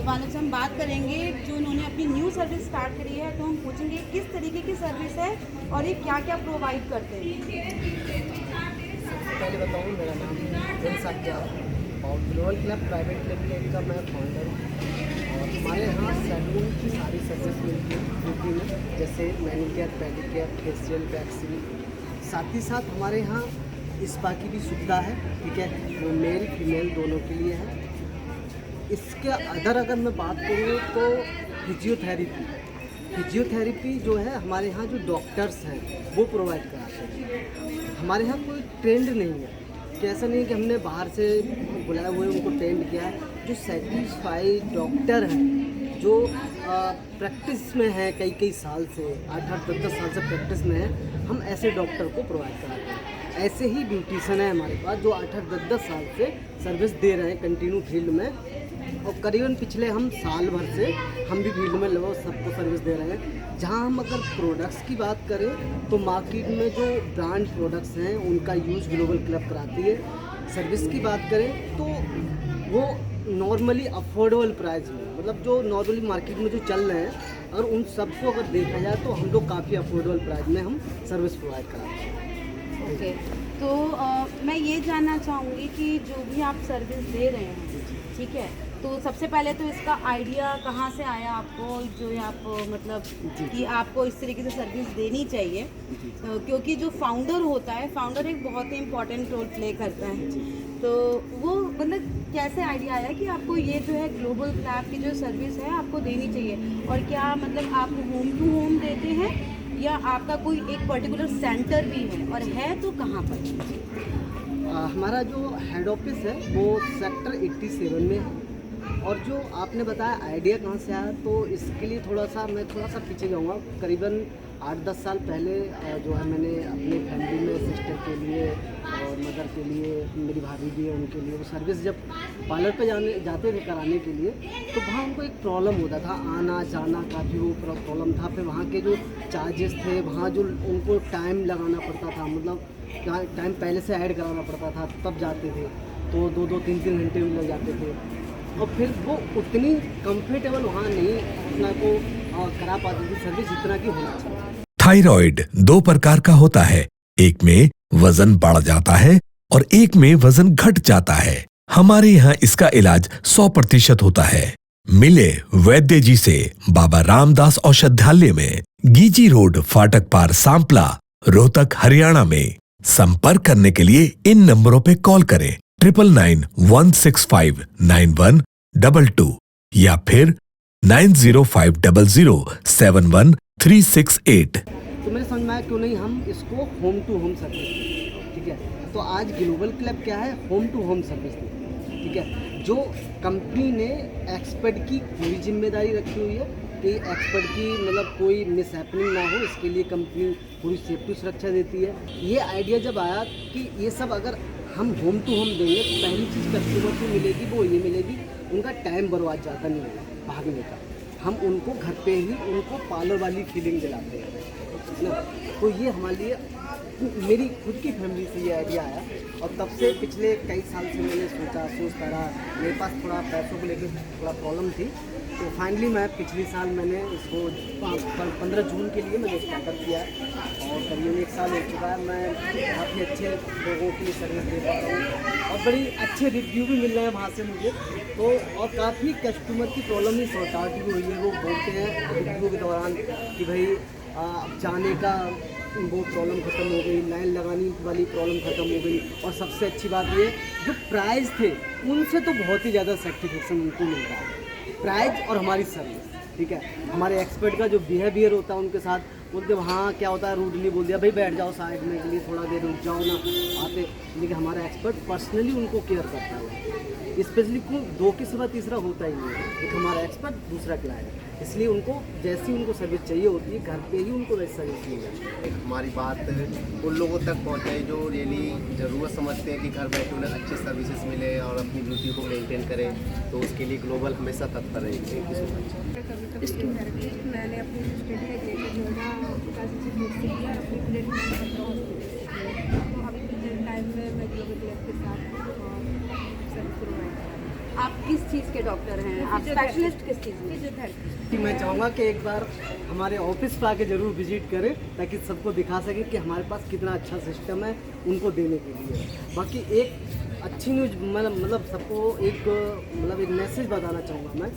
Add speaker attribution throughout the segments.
Speaker 1: वालों से हम बात करेंगे जो उन्होंने अपनी न्यू सर्विस स्टार्ट करी है। तो हम पूछेंगे किस तरीके की सर्विस है और ये क्या क्या प्रोवाइड करते हैं।
Speaker 2: पहले बताऊँ, मेरा नाम जन साक्या और ग्लोबल क्लब प्राइवेट लिमिटेड का मैं फाउंडर हूँ। और हमारे यहाँ सैलून की सारी सर्विस मिलती है ब्यूटी में, जैसे मैनीकेयर, पेडिकेयर, फेशियल, वैक्सिंग। साथ ही साथ हमारे यहाँ स्पा की भी सुविधा है, ठीक है, वो मेल फीमेल दोनों के लिए है। इसके अगर मैं बात करूँ तो फिजियोथेरेपी जो है हमारे यहाँ जो डॉक्टर्स हैं वो प्रोवाइड कराते हैं। हमारे यहाँ कोई ट्रेंड नहीं है कि ऐसा नहीं कि हमने बाहर से बुलाए हुए उनको ट्रेंड किया है। जो सेटिस्फाइड डॉक्टर हैं, जो प्रैक्टिस में है कई साल से, 8-10 साल से प्रैक्टिस में है, हम ऐसे डॉक्टर को प्रोवाइड कराते हैं। ऐसे ही ब्यूटिशियन है हमारे पास जो 8-10 साल से सर्विस दे रहे हैं कंटिन्यू फील्ड में। और करीबन पिछले हम साल भर से हम भी फील्ड में लगभग सबको सर्विस दे रहे हैं। जहां हम अगर प्रोडक्ट्स की बात करें तो मार्केट में जो ब्रांड प्रोडक्ट्स हैं उनका यूज़ ग्लोबल क्लब कराती है। सर्विस की बात करें तो वो नॉर्मली अफोर्डेबल प्राइस में, मतलब जो नॉर्मली मार्केट में जो चल रहे हैं, अगर उन सबको अगर देखा जाए तो हम लोग काफ़ी अफोर्डेबल प्राइस में हम सर्विस प्रोवाइड कराते हैं।
Speaker 1: ओके, तो मैं ये जानना चाहूँगी कि जो भी आप सर्विस दे रहे हैं, ठीक है, तो सबसे पहले तो इसका आइडिया कहाँ से आया आपको, जो आप मतलब कि आपको इस तरीके से सर्विस देनी चाहिए? क्योंकि जो फाउंडर होता है, फाउंडर एक बहुत ही इम्पोर्टेंट रोल प्ले करता है। तो वो मतलब कैसे आइडिया आया कि आपको ये जो है ग्लोबल क्लब की जो सर्विस है आपको देनी चाहिए? और क्या मतलब आप होम टू होम देते हैं या आपका कोई एक पर्टिकुलर सेंटर भी है, और है तो कहाँ पर?
Speaker 2: हमारा जो हेड ऑफिस है वो सेक्टर 87 में है। और जो आपने बताया आइडिया कहाँ से आया, तो इसके लिए मैं थोड़ा सा पीछे जाऊँगा। करीबन 8-10 साल पहले जो है मैंने अपनी फैमिली में सिस्टर के लिए और मदर के लिए, मेरी भाभी भी है उनके लिए, वो सर्विस जब पार्लर पे जाते थे कराने के लिए, तो वहाँ उनको एक प्रॉब्लम होता था, आना जाना काफ़ी वो प्रॉब्लम था। फिर वहाँ के जो चार्जेस थे, वहाँ जो उनको टाइम लगाना पड़ता था, मतलब टाइम पहले से ऐड कराना पड़ता था, तब जाते थे तो 2-2, 3-3 घंटे भी लग जाते थे। और फिर वो उतनी कंफर्टेबल वहाँ नहीं अपना को करा पाती थी सर्विस जितना कि होना चाहिए।
Speaker 3: थायराइड 2 प्रकार का होता है, एक में वजन बढ़ जाता है और एक में वजन घट जाता है। हमारे यहाँ इसका इलाज 100% होता है। मिले वैद्य जी से बाबा रामदास औषधालय में, गीजी रोड, फाटक पार, सांपला, रोहतक, हरियाणा में। संपर्क करने के लिए इन नंबरों पे कॉल करें 9991659122 या फिर 9050071368।
Speaker 2: तो मेरे समझ में आया क्यों नहीं हम इसको होम टू होम सर्विस दें, ठीक है। तो आज ग्लोबल क्लब क्या है, होम टू होम सर्विस दें, ठीक है। जो कंपनी ने एक्सपर्ट की पूरी जिम्मेदारी रखी हुई है कि एक्सपर्ट की मतलब कोई मिस हैपनिंग ना हो, इसके लिए कंपनी पूरी सेफ्टी सुरक्षा देती है। ये आइडिया जब आया कि ये सब अगर हम होम टू होम देंगे तो पहली चीज़ कस्टमर को मिलेगी वो ये मिलेगी, उनका टाइम बर्बाद ज़्यादा नहीं होगा भागने का। हम उनको घर पे ही उनको पार्लर वाली फीलिंग दिलाते हैं ना। तो ये हमारे लिए, मेरी खुद की फैमिली से ये आइडिया आया और तब से पिछले कई साल से मैंने सोचता रहा। मेरे पास थोड़ा पैसों को लेकर थोड़ा प्रॉब्लम थी, तो फाइनली मैं पिछले साल मैंने इसको 15 जून के लिए मैंने स्टार्टअप किया और करीब 1 साल हो चुका है। मैं काफ़ी अच्छे लोगों के लिए सर्विस दे पा रहा हूँ और बड़ी अच्छे रिव्यू भी मिल रहे हैं वहाँ से मुझे। तो और काफ़ी कस्टमर की प्रॉब्लम ही सॉर्ट आउट भी हुई है। वो बोलते हैं रिव्यू के दौरान कि भाई जाने का वो प्रॉब्लम ख़त्म हो गई, लाइन लगाने वाली प्रॉब्लम ख़त्म हो गई। और सबसे अच्छी बात ये, जो प्राइस थे उनसे तो बहुत ही ज़्यादा सेटिस्फेक्शन उनको मिल रहा है, प्राइस और हमारी सर्विस, ठीक है। हमारे एक्सपर्ट का जो बिहेवियर होता है उनके साथ, बोलते वहाँ क्या होता है, रूडली बोल दिया भाई बैठ जाओ साइड में के लिए, थोड़ा देर रुक जाओ ना आते। लेकिन हमारा एक्सपर्ट पर्सनली उनको केयर करता है, स्पेशली को 2 के सिवा तीसरा होता ही नहीं है, एक हमारा एक्सपर्ट, दूसरा क्लाइंट। इसलिए उनको जैसी उनको सर्विस चाहिए होती है घर पे ही उनको वैसी सर्विस मिल जाती है।
Speaker 4: हमारी बात उन लोगों तक पहुँचाए जो रियली ज़रूरत समझते हैं कि घर बैठे उन्हें अच्छे सर्विसेज मिले और अपनी ब्यूटी को मेंटेन करें, तो उसके लिए ग्लोबल हमेशा तत्पर रहेगी।
Speaker 5: मैंने अपनी स्टडी रिलेटेड नोएडा से किया, अपनी प्लेटफॉर्म तो अभी प्रेजेंट टाइम में मैं ग्लोबल क्लब के साथ सर्विस प्रोवाइड कर रही हूँ।
Speaker 1: आप किस चीज़ के डॉक्टर हैं? आप स्पेशलिस्ट किस चीज़ में?
Speaker 5: फिजियोथेरेपी।
Speaker 2: कि मैं चाहूँगा कि एक बार हमारे ऑफिस पर आके ज़रूर विजिट करें ताकि सबको दिखा सकें कि हमारे पास कितना अच्छा सिस्टम है उनको देने के लिए। बाकी एक अच्छी न्यूज़ मतलब सबको एक मैसेज बताना चाहूँगा मैं।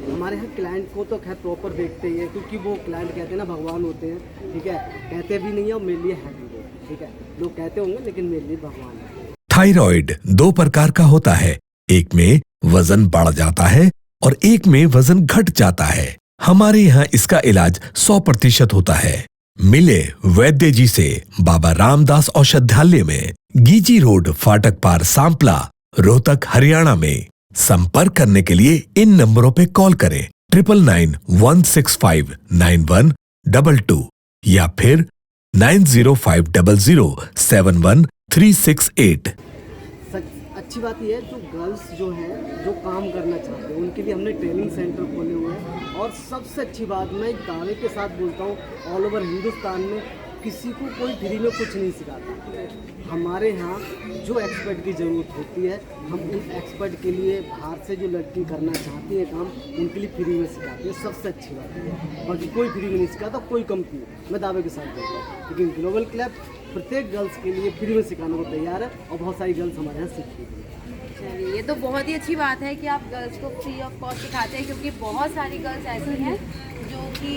Speaker 2: हमारे यहाँ क्लाइंट को तो खैर प्रॉपर देखते ही है, क्योंकि वो क्लाइंट कहते हैं ना भगवान होते हैं, ठीक है, कहते भी नहीं है और मेरे लिए है भी वो, ठीक है, लोग कहते होंगे लेकिन मेरे लिए भगवान है।
Speaker 3: थायराइड 2 प्रकार का होता है, एक में वजन बढ़ जाता है और एक में वजन घट जाता है। हमारे यहाँ इसका इलाज 100% होता है। मिले वैद्य जी से बाबा रामदास औषधालय में, गीजी रोड, फाटक पार, सांपला, रोहतक, हरियाणा में। संपर्क करने के लिए इन नंबरों पे कॉल करें 9991659122 या फिर 9050071368।
Speaker 2: अच्छी बात यह है जो गर्ल्स जो हैं जो काम करना चाहते हैं उनके लिए हमने ट्रेनिंग सेंटर खोले हुए हैं। और सबसे अच्छी बात मैं दावे के साथ बोलता हूँ, ऑल ओवर हिंदुस्तान में किसी को कोई फ्री में कुछ नहीं सिखाता। हमारे यहाँ जो एक्सपर्ट की ज़रूरत होती है हम उन एक्सपर्ट के लिए बाहर से जो लड़की करना चाहती है काम उनके लिए फ्री में सिखाते हैं। सबसे अच्छी बात है, बाकी कोई फ्री में नहीं सिखाता, कोई कंपनी, मैं दावे के साथ बोलता हूँ। लेकिन ग्लोबल क्लब प्रत्येक गर्ल्स के लिए फ्री में सिखाने को तैयार है और बहुत सारी गर्ल्स हमारे यहाँ सीखती हैं।
Speaker 1: चलिए, ये तो बहुत ही अच्छी बात है कि आप गर्ल्स को फ्री ऑफ कॉस्ट सिखाते हैं, क्योंकि बहुत सारी गर्ल्स ऐसी हैं जो कि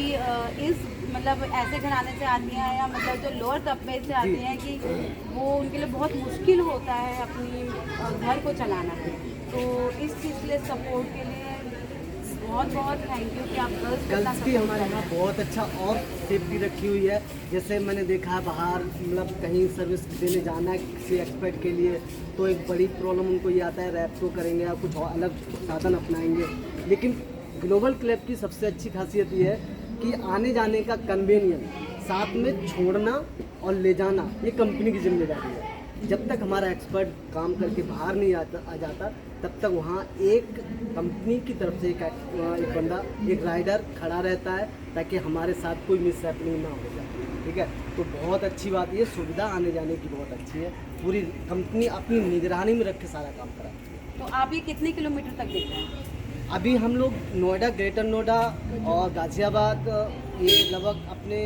Speaker 1: इस मतलब ऐसे घराने से आती हैं या मतलब जो लोअर तबके से आती हैं कि वो उनके लिए बहुत मुश्किल होता है अपनी घर को चलाना। तो इस चीज़ के लिए सपोर्ट के लिए बहुत बहुत थैंक यू कि आप
Speaker 2: गर्ल्स की हमारे यहाँ बहुत अच्छा और सेफ्टी रखी हुई है। जैसे मैंने देखा है बाहर मतलब कहीं सर्विस देने जाना है किसी एक्सपर्ट के लिए तो एक बड़ी प्रॉब्लम उनको ये आता है, रैप्टो करेंगे या कुछ अलग साधन अपनाएंगे। लेकिन ग्लोबल क्लब की सबसे अच्छी खासियत ये है कि आने जाने का कन्वीनियंस, साथ में छोड़ना और ले जाना ये कंपनी की जिम्मेदारी है। जब तक हमारा एक्सपर्ट काम करके बाहर नहीं आ जाता तब तक वहाँ एक कंपनी की तरफ से एक बंदा, एक राइडर खड़ा रहता है ताकि हमारे साथ कोई मिस हैपनिंग ना हो जाए, ठीक है। तो बहुत अच्छी बात ये सुविधा आने जाने की बहुत अच्छी है। पूरी कंपनी अपनी निगरानी में रख के सारा काम कराती है।
Speaker 1: तो आप ये कितने किलोमीटर तक देते हैं?
Speaker 2: अभी हम लोग नोएडा, ग्रेटर नोएडा और गाज़ियाबाद ये लगभग अपने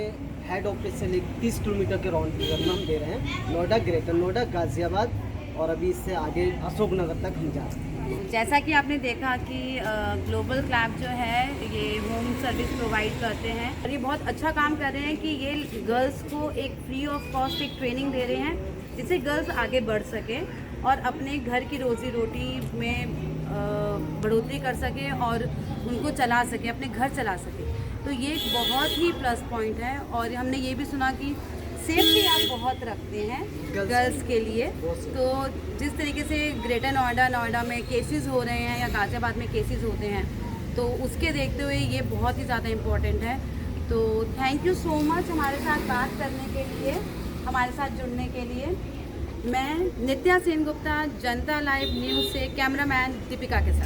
Speaker 2: हेड ऑफिस से लेकर 30 किलोमीटर के राउंड फिगर में हम दे रहे हैं। नोएडा, ग्रेटर नोएडा, गाज़ियाबाद और अभी इससे आगे अशोकनगर तक हम जा रहे हैं।
Speaker 1: जैसा कि आपने देखा कि ग्लोबल क्लब जो है ये होम सर्विस प्रोवाइड करते हैं और ये बहुत अच्छा काम कर रहे हैं कि ये गर्ल्स को एक फ्री ऑफ कॉस्ट एक ट्रेनिंग दे रहे हैं जिससे गर्ल्स आगे बढ़ सकें और अपने घर की रोज़ी रोटी में बढ़ोतरी कर सकें और उनको चला सकें, अपने घर चला सकें। तो ये एक बहुत ही प्लस पॉइंट है। और हमने ये भी सुना कि सेफ्टी आप बहुत रखते हैं गर्ल्स के लिए। तो जिस तरीके से ग्रेटर नोएडा में केसेस हो रहे हैं या गाज़ियाबाद में केसेस होते हैं तो उसके देखते हुए ये बहुत ही ज़्यादा इम्पोर्टेंट है। तो थैंक यू सो मच हमारे साथ बात करने के लिए, हमारे साथ जुड़ने के लिए। मैं नित्या सेनगुप्ता, जनता लाइव न्यूज़ से कैमरामैन दीपिका के साथ।